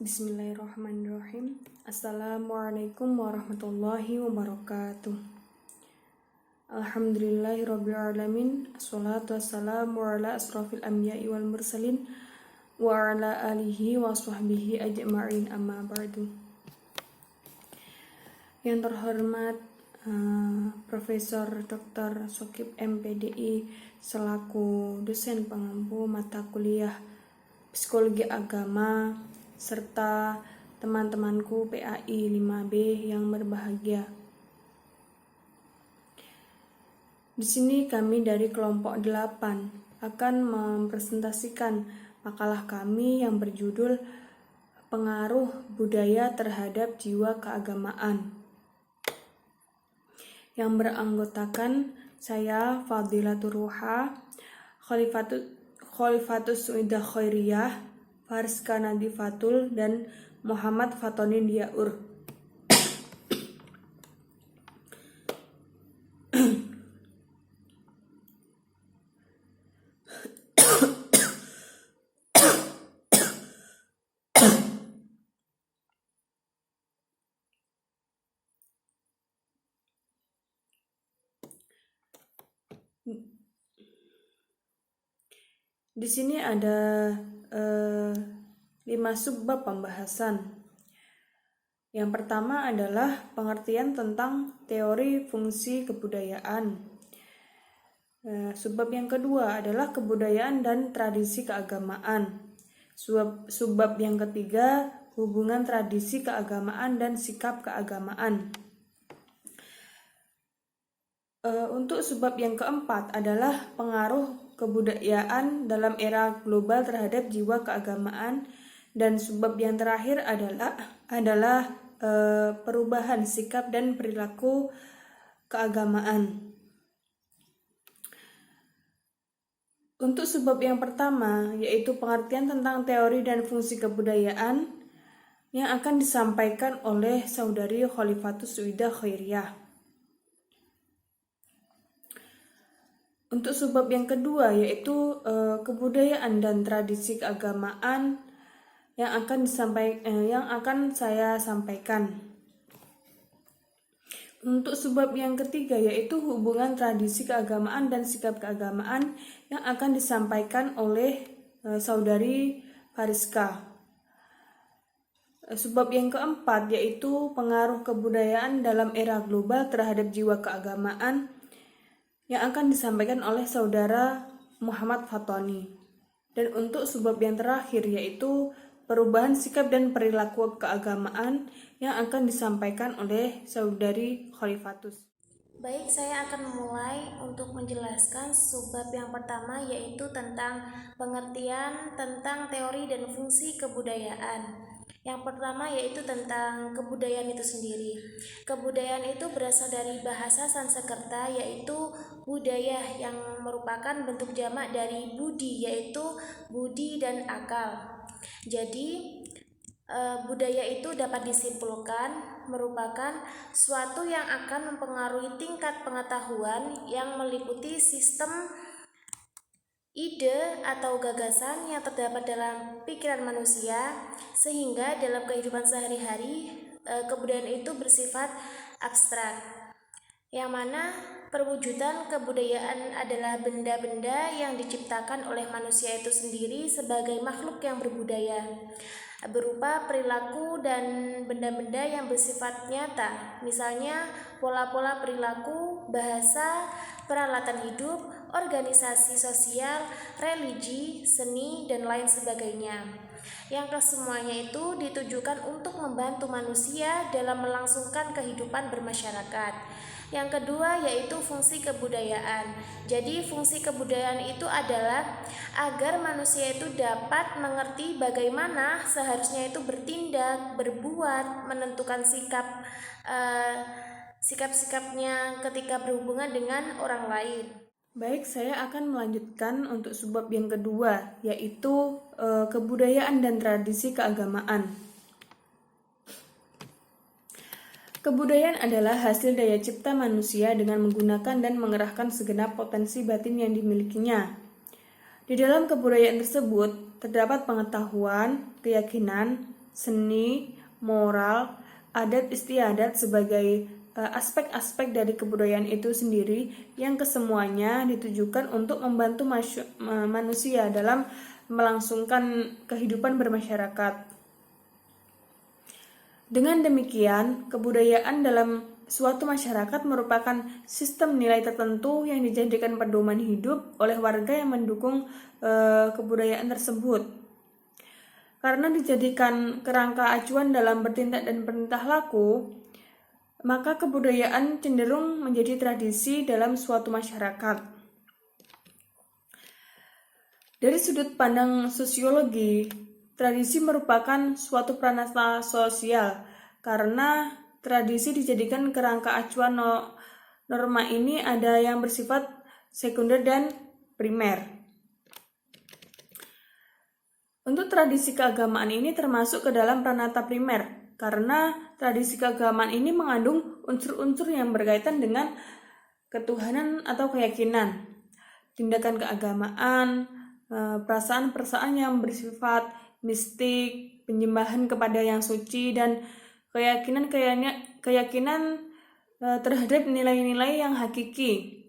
Bismillahirrahmanirrahim. Assalamualaikum warahmatullahi wabarakatuh. Alhamdulillahirrabbilalamin. Assalatu wassalamu ala asrafil anbiya'i wal mursalin wa ala alihi wa sahbihi ajma'in, amma ba'du. Yang terhormat Profesor Dr. Sokib MPDI selaku dosen pengampu mata kuliah Psikologi Agama serta teman-temanku PAI 5B yang berbahagia. Di sini kami dari kelompok 8 akan mempresentasikan makalah kami yang berjudul Pengaruh Budaya Terhadap Jiwa Keagamaan, yang beranggotakan saya Fadilatur Ruha, Khalifatus Suidah Khairiyah, Fariska Nadifatul, dan Muhammad Fatoni Diaur. Di sini ada 5 subbab pembahasan. Yang pertama adalah pengertian tentang teori fungsi kebudayaan. Subbab yang kedua adalah kebudayaan dan tradisi keagamaan. Subbab yang ketiga, hubungan tradisi keagamaan dan sikap keagamaan. Untuk subbab yang keempat adalah pengaruh kebudayaan dalam era global terhadap jiwa keagamaan, dan subbab yang terakhir adalah perubahan sikap dan perilaku keagamaan. Untuk subbab yang pertama, yaitu pengertian tentang teori dan fungsi kebudayaan, yang akan disampaikan oleh Saudari Khalifatus Suidah Khairiyah. Untuk subbab yang kedua, yaitu kebudayaan dan tradisi keagamaan, yang akan saya sampaikan. Untuk subbab yang ketiga, yaitu hubungan tradisi keagamaan dan sikap keagamaan, yang akan disampaikan oleh Saudari Fariska. Subbab yang keempat, yaitu pengaruh kebudayaan dalam era global terhadap jiwa keagamaan, yang akan disampaikan oleh Saudara Muhammad Fatoni. Dan untuk subbab yang terakhir, yaitu perubahan sikap dan perilaku keagamaan, yang akan disampaikan oleh Saudari Khalifatus. Baik, saya akan memulai untuk menjelaskan subbab yang pertama, yaitu tentang pengertian tentang teori dan fungsi kebudayaan. Yang pertama yaitu tentang kebudayaan itu sendiri. Kebudayaan itu berasal dari bahasa Sanskerta, yaitu budaya, yang merupakan bentuk jamak dari budi, yaitu budi dan akal. Jadi budaya itu dapat disimpulkan merupakan suatu yang akan mempengaruhi tingkat pengetahuan yang meliputi sistem ide atau gagasan yang terdapat dalam pikiran manusia, sehingga dalam kehidupan sehari-hari kebudayaan itu bersifat abstrak, yang mana perwujudan kebudayaan adalah benda-benda yang diciptakan oleh manusia itu sendiri sebagai makhluk yang berbudaya, berupa perilaku dan benda-benda yang bersifat nyata, misalnya pola-pola perilaku, bahasa, peralatan hidup, organisasi sosial, religi, seni, dan lain sebagainya, yang kesemuanya itu ditujukan untuk membantu manusia dalam melangsungkan kehidupan bermasyarakat. Yang kedua yaitu fungsi kebudayaan. Jadi fungsi kebudayaan itu adalah agar manusia itu dapat mengerti bagaimana seharusnya itu bertindak, berbuat, menentukan sikap-sikapnya ketika berhubungan dengan orang lain. Baik, saya akan melanjutkan untuk subbab yang kedua, yaitu kebudayaan dan tradisi keagamaan. Kebudayaan adalah hasil daya cipta manusia dengan menggunakan dan mengerahkan segenap potensi batin yang dimilikinya. Di dalam kebudayaan tersebut terdapat pengetahuan, keyakinan, seni, moral, adat istiadat sebagai aspek-aspek dari kebudayaan itu sendiri yang kesemuanya ditujukan untuk membantu manusia dalam melangsungkan kehidupan bermasyarakat. Dengan demikian, kebudayaan dalam suatu masyarakat merupakan sistem nilai tertentu yang dijadikan pedoman hidup oleh warga yang mendukung kebudayaan tersebut. Karena dijadikan kerangka acuan dalam bertindak dan bertingkah laku, maka kebudayaan cenderung menjadi tradisi dalam suatu masyarakat. Dari sudut pandang sosiologi, tradisi merupakan suatu pranata sosial karena tradisi dijadikan kerangka acuan. Norma ini ada yang bersifat sekunder dan primer. Untuk tradisi keagamaan ini termasuk ke dalam pranata primer karena tradisi keagamaan ini mengandung unsur-unsur yang berkaitan dengan ketuhanan atau keyakinan, tindakan keagamaan, perasaan-perasaan yang bersifat mistik, penyembahan kepada yang suci, dan keyakinan terhadap nilai-nilai yang hakiki.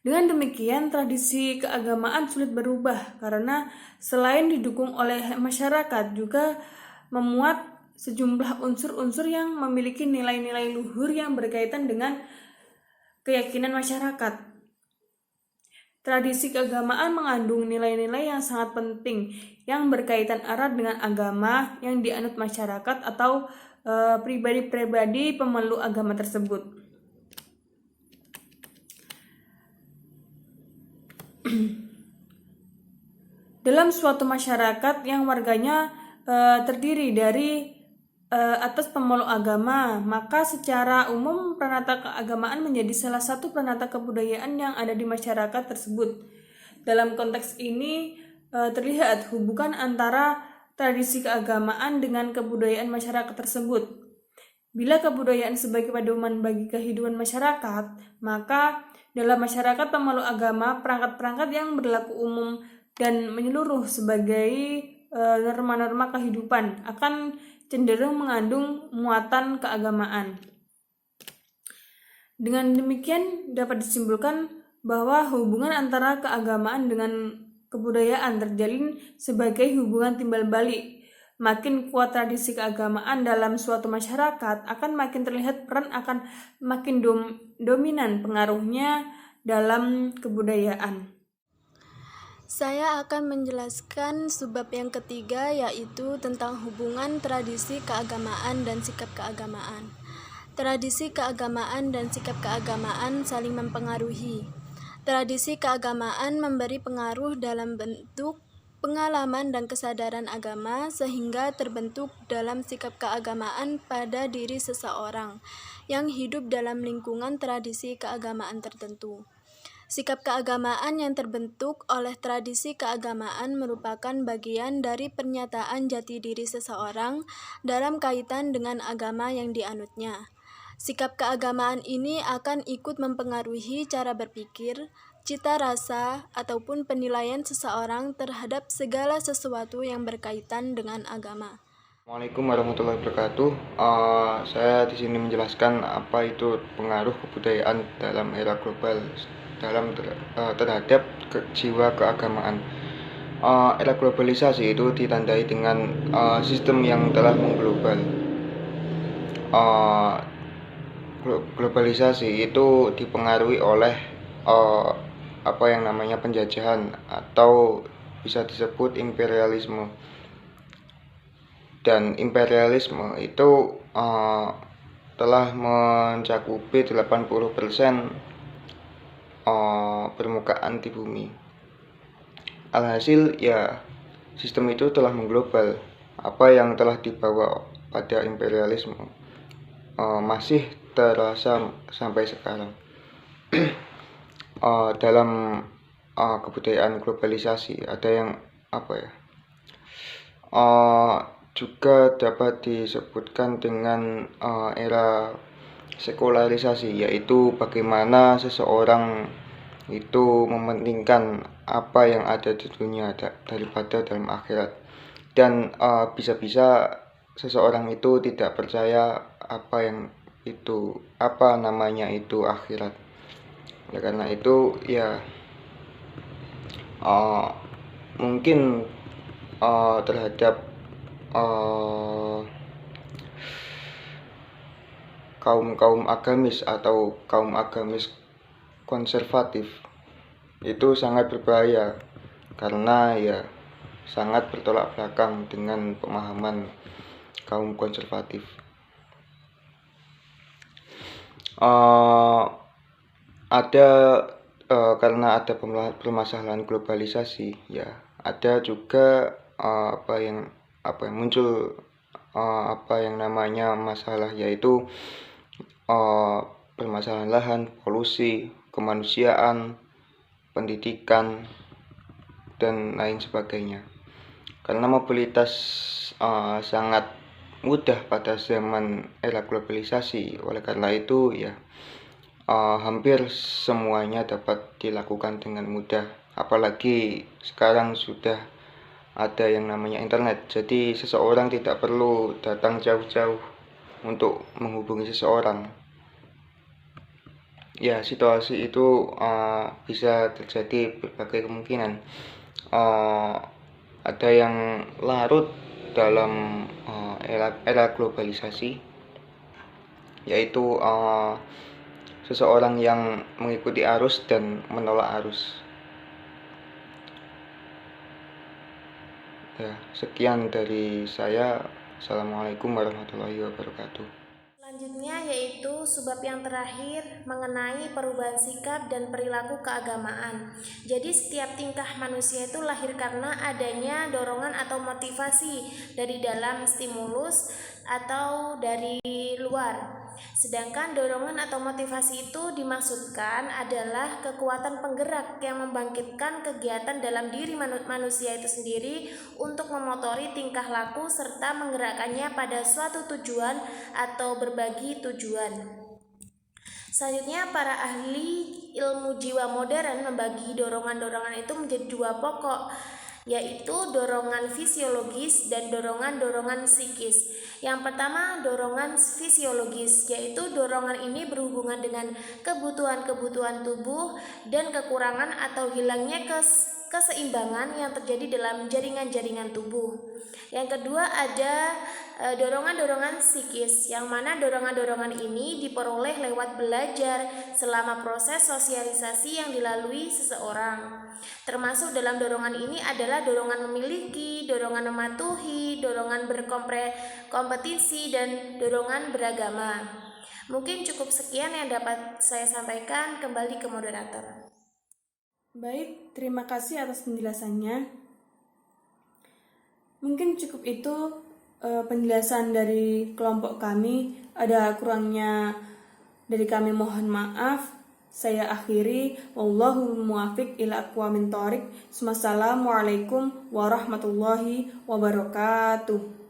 Dengan demikian, tradisi keagamaan sulit berubah karena selain didukung oleh masyarakat juga memuat sejumlah unsur-unsur yang memiliki nilai-nilai luhur yang berkaitan dengan keyakinan masyarakat. Tradisi keagamaan mengandung nilai-nilai yang sangat penting yang berkaitan erat dengan agama yang dianut masyarakat atau pribadi-pribadi pemeluk agama tersebut. Dalam suatu masyarakat yang warganya terdiri dari atas pemeluk agama, maka secara umum pranata keagamaan menjadi salah satu pranata kebudayaan yang ada di masyarakat tersebut. Dalam konteks ini terlihat hubungan antara tradisi keagamaan dengan kebudayaan masyarakat tersebut. Bila kebudayaan sebagai pedoman bagi kehidupan masyarakat, maka dalam masyarakat pemeluk agama, perangkat-perangkat yang berlaku umum dan menyeluruh sebagai norma-norma kehidupan akan cenderung mengandung muatan keagamaan. Dengan demikian dapat disimpulkan bahwa hubungan antara keagamaan dengan kebudayaan terjalin sebagai hubungan timbal balik. Makin kuat tradisi keagamaan dalam suatu masyarakat, akan makin terlihat peran akan makin dominan pengaruhnya dalam kebudayaan. Saya akan menjelaskan subbab yang ketiga, yaitu tentang hubungan tradisi keagamaan dan sikap keagamaan. Tradisi keagamaan dan sikap keagamaan saling mempengaruhi. Tradisi keagamaan memberi pengaruh dalam bentuk pengalaman dan kesadaran agama sehingga terbentuk dalam sikap keagamaan pada diri seseorang yang hidup dalam lingkungan tradisi keagamaan tertentu. Sikap keagamaan yang terbentuk oleh tradisi keagamaan merupakan bagian dari pernyataan jati diri seseorang dalam kaitan dengan agama yang dianutnya. Sikap keagamaan ini akan ikut mempengaruhi cara berpikir, cita rasa, ataupun penilaian seseorang terhadap segala sesuatu yang berkaitan dengan agama. Assalamualaikum warahmatullahi wabarakatuh. Saya di sini menjelaskan apa itu pengaruh kebudayaan dalam era global terhadap jiwa keagamaan. Era globalisasi itu ditandai dengan sistem yang telah mengglobal. Globalisasi itu dipengaruhi oleh apa yang namanya penjajahan atau bisa disebut imperialisme. Dan imperialisme itu telah mencakupi 80% permukaan di bumi. Alhasil ya sistem itu telah mengglobal. Apa yang telah dibawa pada imperialisme masih terasa sampai sekarang. Dalam kebudayaan globalisasi ada yang juga dapat disebutkan dengan era sekularisasi, yaitu bagaimana seseorang itu mementingkan apa yang ada di dunia daripada dalam akhirat. dan bisa-bisa seseorang itu tidak percaya apa namanya itu akhirat. Oleh karena itu ya mungkin terhadap kaum agamis atau kaum agamis konservatif itu sangat berbahaya, karena ya sangat bertolak belakang dengan pemahaman kaum konservatif. Ada karena ada permasalahan globalisasi, ya ada juga apa yang muncul apa yang namanya masalah, yaitu permasalahan lahan, polusi, kemanusiaan, pendidikan, dan lain sebagainya. Karena mobilitas sangat mudah pada zaman era globalisasi, oleh karena itu ya hampir semuanya dapat dilakukan dengan mudah. Apalagi sekarang sudah ada yang namanya internet, jadi seseorang tidak perlu datang jauh-jauh untuk menghubungi seseorang. Ya, situasi itu bisa terjadi berbagai kemungkinan. Ada yang larut dalam era globalisasi, yaitu seseorang yang mengikuti arus dan menolak arus. Ya, sekian dari saya. Assalamualaikum warahmatullahi wabarakatuh. Selanjutnya yaitu sebab yang terakhir mengenai perubahan sikap dan perilaku keagamaan. Jadi setiap tingkah manusia itu lahir karena adanya dorongan atau motivasi dari dalam stimulus atau dari luar. Sedangkan dorongan atau motivasi itu dimaksudkan adalah kekuatan penggerak yang membangkitkan kegiatan dalam diri manusia itu sendiri untuk memotori tingkah laku serta menggerakkannya pada suatu tujuan atau berbagi tujuan. Selanjutnya, para ahli ilmu jiwa modern membagi dorongan-dorongan itu menjadi dua pokok, yaitu dorongan fisiologis dan dorongan-dorongan psikis. Yang pertama, dorongan fisiologis, yaitu dorongan ini berhubungan dengan kebutuhan-kebutuhan tubuh dan kekurangan atau hilangnya keseimbangan yang terjadi dalam jaringan-jaringan tubuh. Yang kedua ada dorongan-dorongan psikis, yang mana dorongan-dorongan ini diperoleh lewat belajar selama proses sosialisasi yang dilalui seseorang. Termasuk dalam dorongan ini adalah dorongan memiliki, dorongan mematuhi, dorongan berkompetisi, dan dorongan beragama. Mungkin cukup sekian yang dapat saya sampaikan. Kembali ke moderator. Baik, terima kasih atas penjelasannya. Mungkin cukup itu penjelasan dari kelompok kami. Ada kurangnya dari kami mohon maaf. Saya akhiri. Wallahu muwaffiq ila aqwamit thoriq. Wassalamualaikum warahmatullahi wabarakatuh.